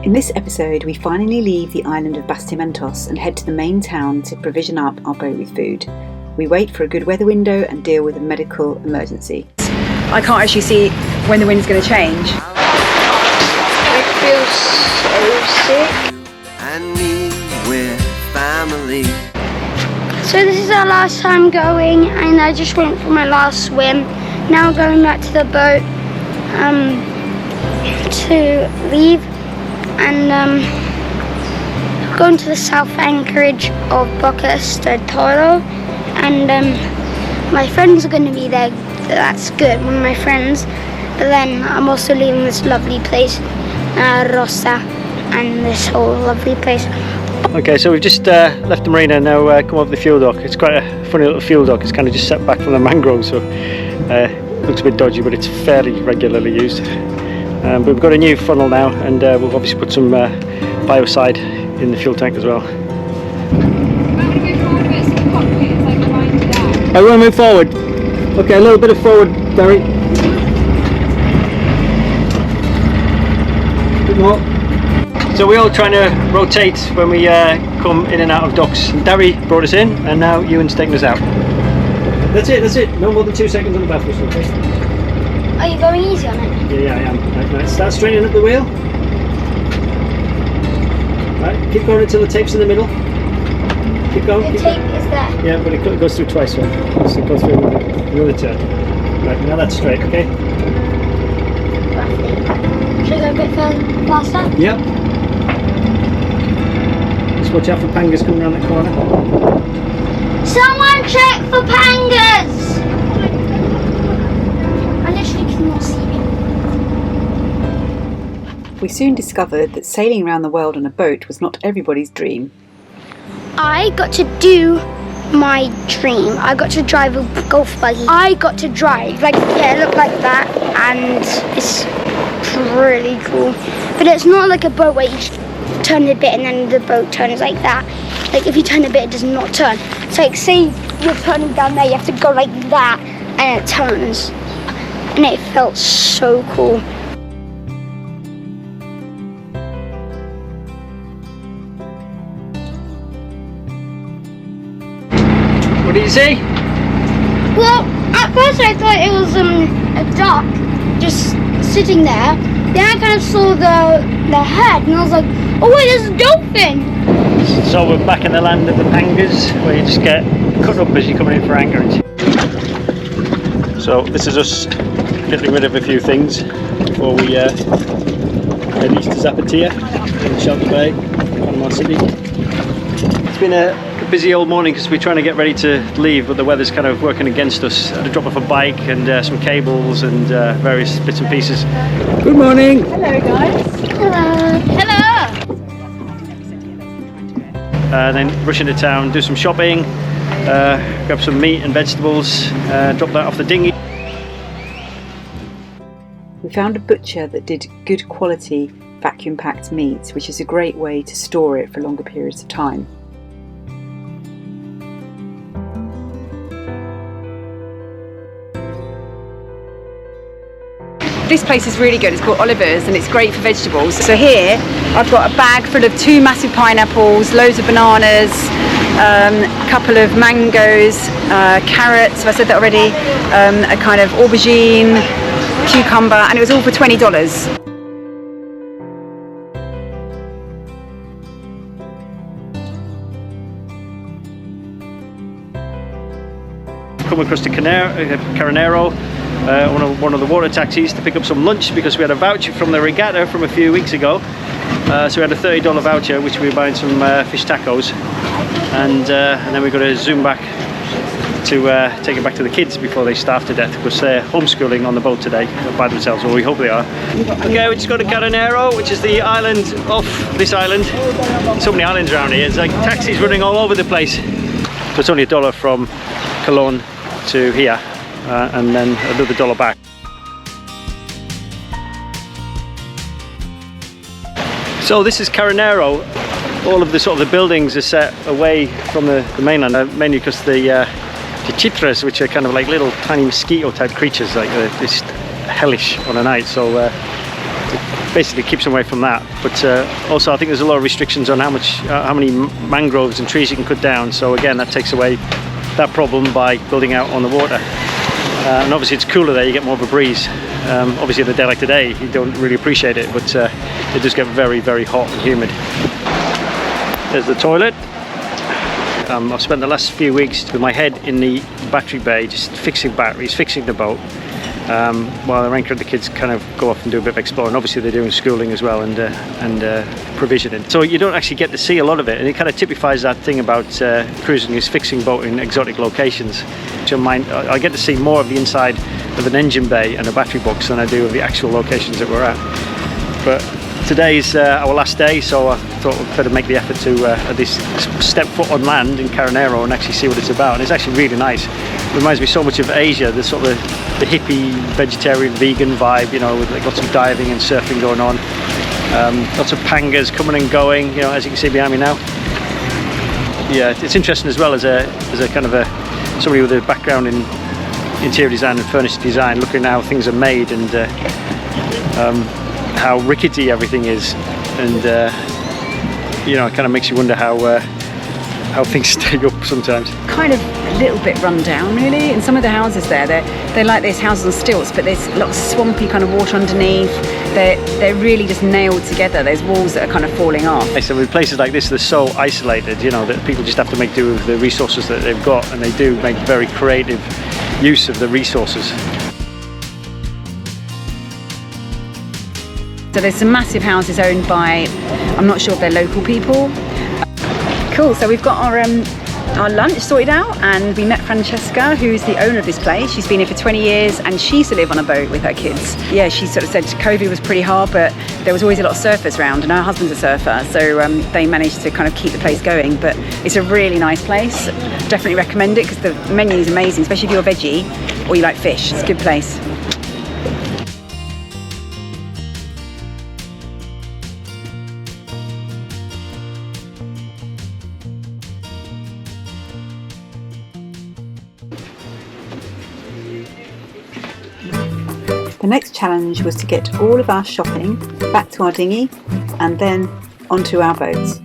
In this episode, we finally leave the island of Bastimentos and head to the main town to provision up our boat with food. We wait for a good weather window and deal with a medical emergency. I can't actually see when the wind's going to change. I feel so sick. And me with family. So this is our last time going, and I just went for my last swim. Now going back to the boat to leave, and going to the south anchorage of Bocas, and my friends are going to be there. That's good, one of my friends. But then I'm also leaving this lovely place, Rosa, and this whole lovely place. Okay, so we've just left the marina and now come over the fuel dock. It's quite a funny little fuel dock. It's kind of just set back from the mangroves, so looks a bit dodgy, but it's fairly regularly used. But we've got a new funnel now, and we've obviously put some biocide in the fuel tank as well. I want to move forward. Okay, a little bit of forward, Darry. A bit more. So we're all trying to rotate when we come in and out of docks. Darry brought us in, and now Ewan's taking us out. That's it. No more than 2 seconds on the back whistle, okay? Are you going easy on it? Yeah, I am. Right, start straining up the wheel. Right, keep going until the tape's in the middle. Keep going. The tape is there. Yeah, but it goes through twice, so it goes through another turn. Right, now that's straight, okay? Roughly. Should I go a bit faster? Yep. Just watch out for pangas coming around that corner. Someone check for pangas! I literally cannot see you. We soon discovered that sailing around the world on a boat was not everybody's dream. I got to do my dream. I got to drive a golf buggy. I got to drive, it looked like that, and it's really cool. But it's not like a boat where you just turn a bit and then the boat turns like that. Like if you turn a bit, it does not turn. It's like, say you're turning down there, you have to go like that, and it turns. And it felt so cool. What do you see? Well, at first I thought it was a duck just sitting there. Then I kind of saw the head, and I was like, oh wait, there's a dolphin! So we're back in the land of the pangas, where you just get cut up as you're coming in for anchorage. So this is us getting rid of a few things before we head east to Zapatia in Shelter Bay, Panama City. It's been a busy old morning because we're trying to get ready to leave, but the weather's kind of working against us. I had to drop off a bike and some cables and various bits and pieces. Good morning! Hello guys! Hello! Hello! Then rush into town, do some shopping, grab some meat and vegetables, drop that off the dinghy. We found a butcher that did good quality vacuum packed meat, which is a great way to store it for longer periods of time. This place is really good. It's called Oliver's and it's great for vegetables. So here I've got a bag full of 2 massive pineapples, loads of bananas, a couple of mangoes, carrots, have I said that already? A kind of aubergine, cucumber, and it was all for $20. Come across to Caranero, one of the water taxis to pick up some lunch because we had a voucher from the regatta from a few weeks ago. So we had a $30 voucher which we were buying some fish tacos, and then we've got to zoom back to take it back to the kids before they starve to death because they're homeschooling on the boat today by themselves, or we hope they are. Okay, we just got to Caranero, which is the island off this island. So many islands around here, it's like taxis running all over the place. So it's only $1 from Cologne to here, and then another $1 back. So this is Caranero. All of the sort of the buildings are set away from the mainland, mainly because the chitras, which are kind of like little tiny mosquito type creatures, like they're just hellish on a night. So basically keeps them away from that. But also I think there's a lot of restrictions on how many mangroves and trees you can cut down, so again that takes away that problem by building out on the water. And obviously it's cooler there, you get more of a breeze. Obviously on a day like today you don't really appreciate it, but it does get very, very hot and humid. There's the toilet. I've spent the last few weeks with my head in the battery bay, just fixing batteries, fixing the boat, while Arenka and the kids kind of go off and do a bit of exploring. Obviously they're doing schooling as well and provisioning. So you don't actually get to see a lot of it, and it kind of typifies that thing about cruising is fixing boat in exotic locations. I get to see more of the inside of an engine bay and a battery box than I do of the actual locations that we're at. But today's our last day, so I thought we'd better make the effort to at least step foot on land in Carneiro and actually see what it's about. And it's actually really nice. It reminds me so much of Asia, the sort of the hippie, vegetarian, vegan vibe, you know, with like lots of diving and surfing going on. Lots of pangas coming and going, you know, as you can see behind me now. Yeah, it's interesting as well as a kind of somebody with a background in interior design and furniture design, looking at how things are made and how rickety everything is, and you know, it kind of makes you wonder how things stay up sometimes. Kind of a little bit run down really, and some of the houses there, they're like this houses on stilts, but there's lots of swampy kind of water underneath. They're really just nailed together. There's walls that are kind of falling off. So with places like this, they're so isolated, you know, that people just have to make do with the resources that they've got, and they do make very creative use of the resources. So there's some massive houses owned by, I'm not sure if they're local people. Cool, so we've got our lunch sorted out, and we met Francesca, who's the owner of this place. She's been here for 20 years and she used to live on a boat with her kids. Yeah, she sort of said COVID was pretty hard, but there was always a lot of surfers around, and her husband's a surfer, so they managed to kind of keep the place going. But it's a really nice place. Definitely recommend it because the menu is amazing, especially if you're veggie or you like fish. It's a good place. The next challenge was to get all of our shopping back to our dinghy and then onto our boats.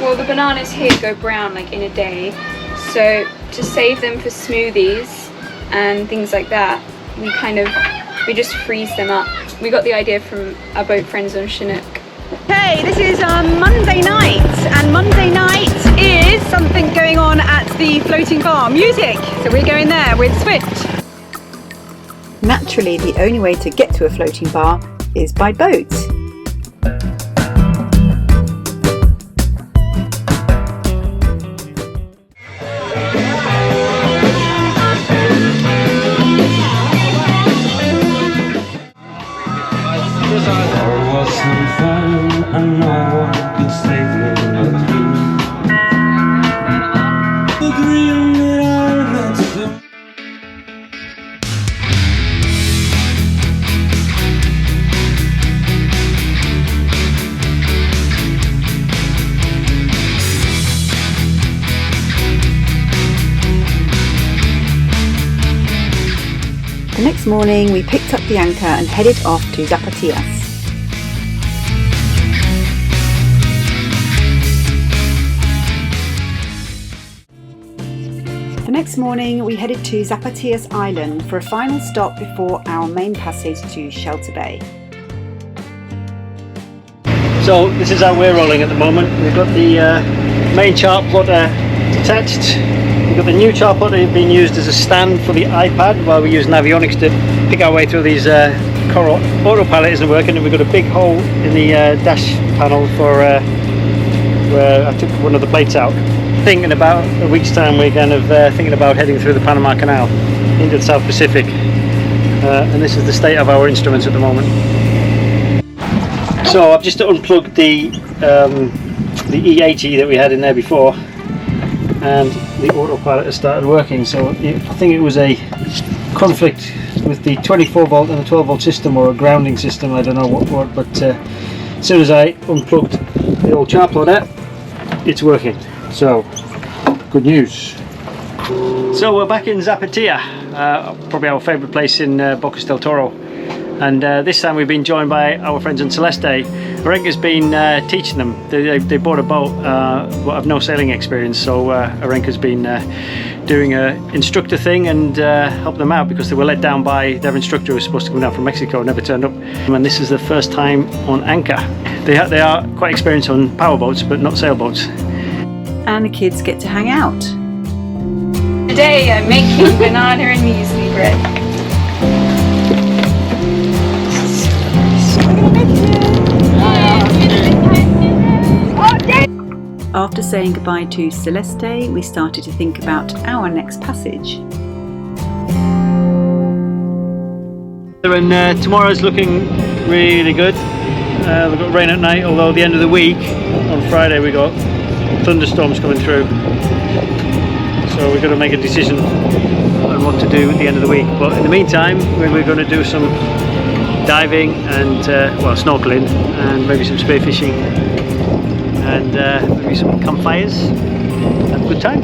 Well, the bananas here go brown like in a day, so to save them for smoothies and things like that, we just freeze them up. We got the idea from our boat friends on Chinook. Hey, this is Monday night, and Monday night is something going on at the floating bar, music. So we're going there with Swift. Naturally, the only way to get to a floating bar is by boat. The next morning we picked up the anchor and headed off to Zapatias. The next morning we headed to Zapatias Island for a final stop before our main passage to Shelter Bay. So this is how we're rolling at the moment. We've got the main chart plotter detached. We've got the new chart plotter being used as a stand for the iPad while we use Navionics to pick our way through these coral. Autopilot isn't working, and we've got a big hole in the dash panel for where I took one of the plates out. Thinking about a week's time, we're kind of thinking about heading through the Panama Canal into the South Pacific, and this is the state of our instruments at the moment. So I've just unplugged the E80 that we had in there before, and the autopilot has started working. So I think it was a conflict with the 24 volt and the 12 volt system, or a grounding system, I don't know what, but as soon as I unplugged the old chart plotter, it's working. So, good news. So we're back in Zapatia, probably our favourite place in Bocas del Toro. And this time we've been joined by our friends in Celeste. Arenka's been teaching them. They bought a boat, but have no sailing experience, so Arenka's been doing an instructor thing and help them out because they were let down by their instructor who was supposed to come down from Mexico, never turned up. And this is the first time on anchor. They are quite experienced on powerboats, but not sailboats. And the kids get to hang out. Today I'm making banana and muesli bread. After saying goodbye to Celeste, we started to think about our next passage. And tomorrow's looking really good. We've got rain at night, although at the end of the week, on Friday, we got thunderstorms coming through. So we've got to make a decision on what to do at the end of the week. But in the meantime, we're going to do some diving and, well, snorkeling and maybe some spearfishing and maybe some campfires. Have a good time.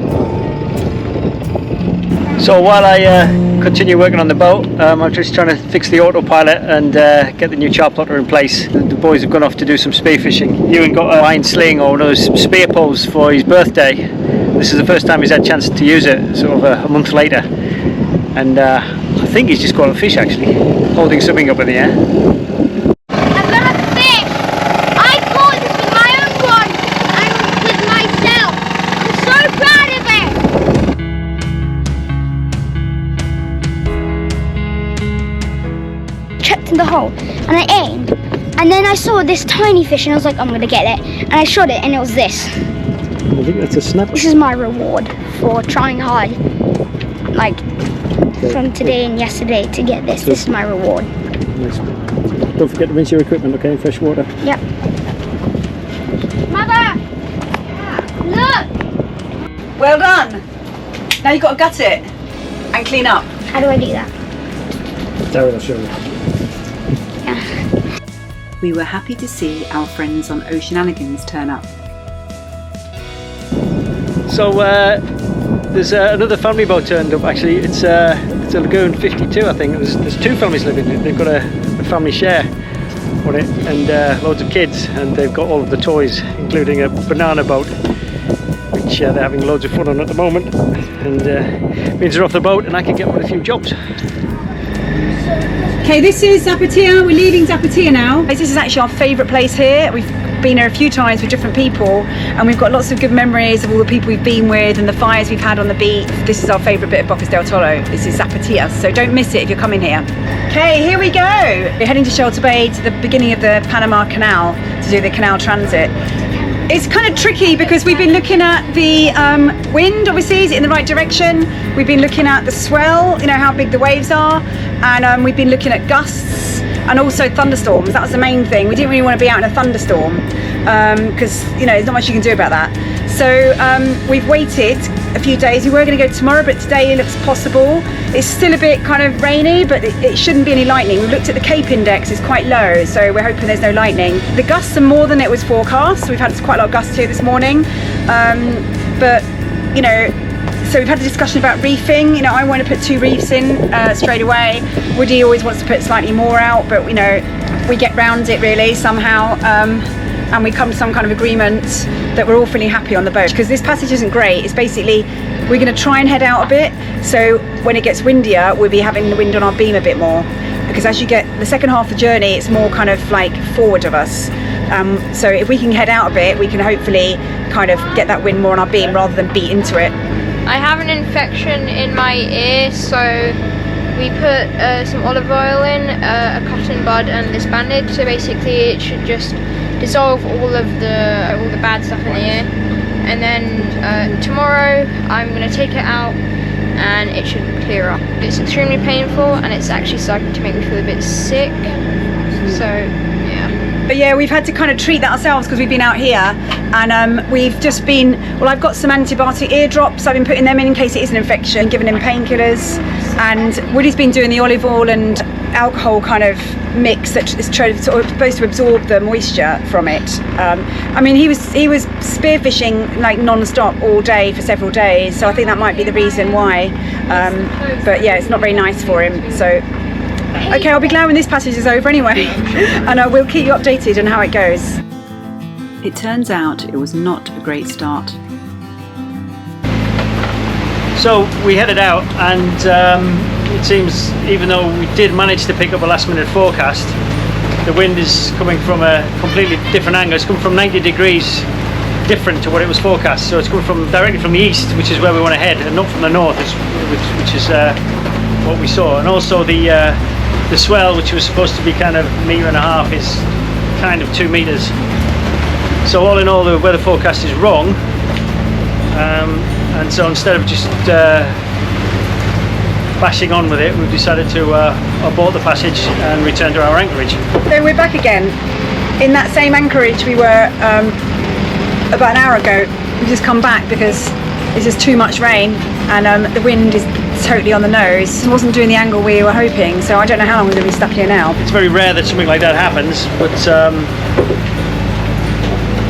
So while I continue working on the boat, I'm just trying to fix the autopilot and get the new char plotter in place. The boys have gone off to do some spearfishing. Ewan got a iron sling or one of those spear poles for his birthday. This is the first time he's had a chance to use it, sort of a month later. And I think he's just got a fish actually, holding something up in the air. I've got a fish! I caught this with my own rod and with myself. I'm so proud of it! Checked in the hole and I aimed and then I saw this tiny fish and I was like, I'm gonna get it. And I shot it and it was this. I think that's a snapper. This is my reward for trying hard, like from today and yesterday to get this. This is my reward. Nice. Don't forget to rinse your equipment, okay, in fresh water. Yep. Mother! Look! Well done! Now you've got to gut it and clean up. How do I do that? Darry will show you. Yeah. We were happy to see our friends on Oceananigans turn up. So there's another family boat turned up actually. It's a Lagoon 52 I think. There's two families living in it. They've got a family share on it and loads of kids, and they've got all of the toys including a banana boat which they're having loads of fun on at the moment, and means they're off the boat and I can get on with a few jobs. Okay, this is Zapatia. We're leaving Zapatia now. This is actually our favourite place here. We've been here a few times with different people and we've got lots of good memories of all the people we've been with and the fires we've had on the beach. This is our favourite bit of Bocas del Toro. This is Zapatia, so don't miss it if you're coming here. Okay, here we go. We're heading to Shelter Bay, to the beginning of the Panama Canal to do the canal transit. It's kind of tricky because we've been looking at the wind, obviously, is it in the right direction? We've been looking at the swell, you know, how big the waves are, and we've been looking at gusts and also thunderstorms. That was the main thing. We didn't really want to be out in a thunderstorm because, you know, there's not much you can do about that. So we've waited a few days. We were going to go tomorrow, but today it looks possible. It's still a bit kind of rainy, but it shouldn't be any lightning. We've looked at the Cape Index, it's quite low, so we're hoping there's no lightning. The gusts are more than it was forecast. We've had quite a lot of gusts here this morning, but you know, so we've had a discussion about reefing. You know, I want to put 2 reefs in straight away. Woody always wants to put slightly more out, but you know, we get round it really somehow, and we come to some kind of agreement that we're all feeling happy on the boat. Because this passage isn't great. It's basically, we're going to try and head out a bit, so when it gets windier we'll be having the wind on our beam a bit more, because as you get the second half of the journey it's more kind of like forward of us, so if we can head out a bit we can hopefully kind of get that wind more on our beam rather than beat into it. I have an infection in my ear, so we put some olive oil in, a cotton bud and this bandage, so basically it should just dissolve all the bad stuff in the ear. And then tomorrow I'm going to take it out and it should clear up. It's extremely painful and it's actually starting to make me feel a bit sick, so yeah. But yeah, we've had to kind of treat that ourselves because we've been out here, and we've just been, well, I've got some antibiotic ear drops. I've been putting them in case it is an infection, giving him painkillers, and Woody's been doing the olive oil and alcohol kind of mix that is supposed to absorb the moisture from it. I mean, he was spearfishing like non-stop all day for several days, so I think that might be the reason why. But yeah, it's not very nice for him. So okay, I'll be glad when this passage is over anyway, and I will keep you updated on how it goes. It turns out it was not a great start. So we headed out, and it seems, even though we did manage to pick up a last minute forecast, the wind is coming from a completely different angle. It's coming from 90 degrees different to what it was forecast. So it's coming from directly from the east, which is where we want to head, and not from the north, which is what we saw. And also the swell, which was supposed to be kind of 1.5 meters, is kind of 2 meters. So all in all, the weather forecast is wrong. And so instead of just bashing on with it, we've decided to abort the passage and return to our anchorage. So we're back again in that same anchorage we were about an hour ago. We've just come back because it's just too much rain, and the wind is totally on the nose. It wasn't doing the angle we were hoping, so I don't know how long we're going to be stuck here now. It's very rare that something like that happens, but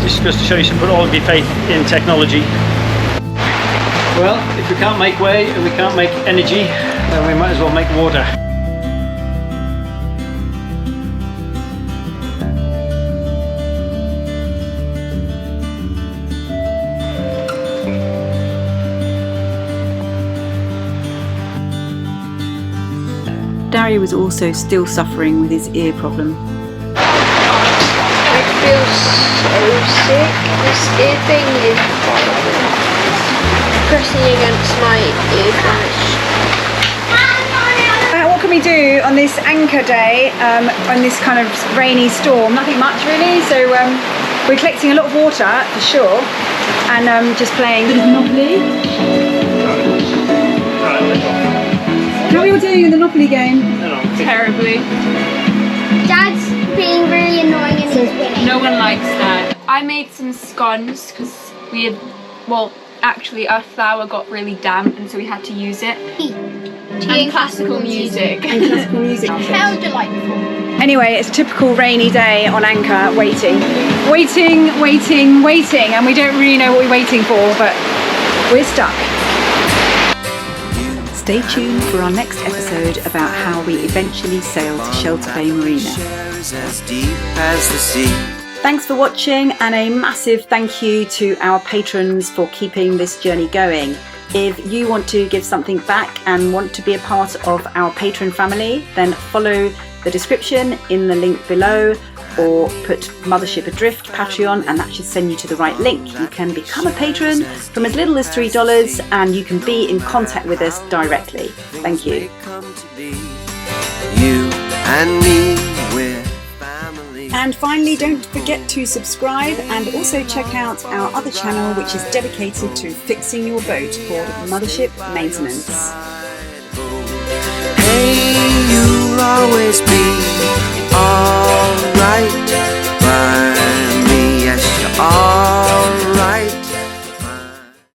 just goes to show you should put all of your faith in technology. Well, if we can't make way and we can't make energy, then we might as well make water. Darry was also still suffering with his ear problem. I feel so sick. This ear thing is horrible. Pressing against my eardrum. What can we do on this anchor day, on this kind of rainy storm? Nothing much really, so we're collecting a lot of water for sure, and just playing a bit of Monopoly. How are you all doing in the Monopoly game? Terribly. Dad's being really annoying and he's winning. No one likes that. I made some scones because we had, well, actually our flour got really damp and so we had to use it. And classical music. How delightful. Anyway, it's a typical rainy day on anchor, waiting, and we don't really know what we're waiting for, but we're stuck. Stay tuned for our next episode about how we eventually sailed to Shelter Bay Marina. Thanks for watching, and a massive thank you to our patrons for keeping this journey going. If you want to give something back and want to be a part of our patron family, then follow the description in the link below, or put Mothership Adrift Patreon, and that should send you to the right link. You can become a patron from as little as $3, and you can be in contact with us directly. Thank you. You and me, we're family. And finally, don't forget to subscribe and also check out our other channel, which is dedicated to fixing your boat, called Mothership Maintenance. Hey, you'll always be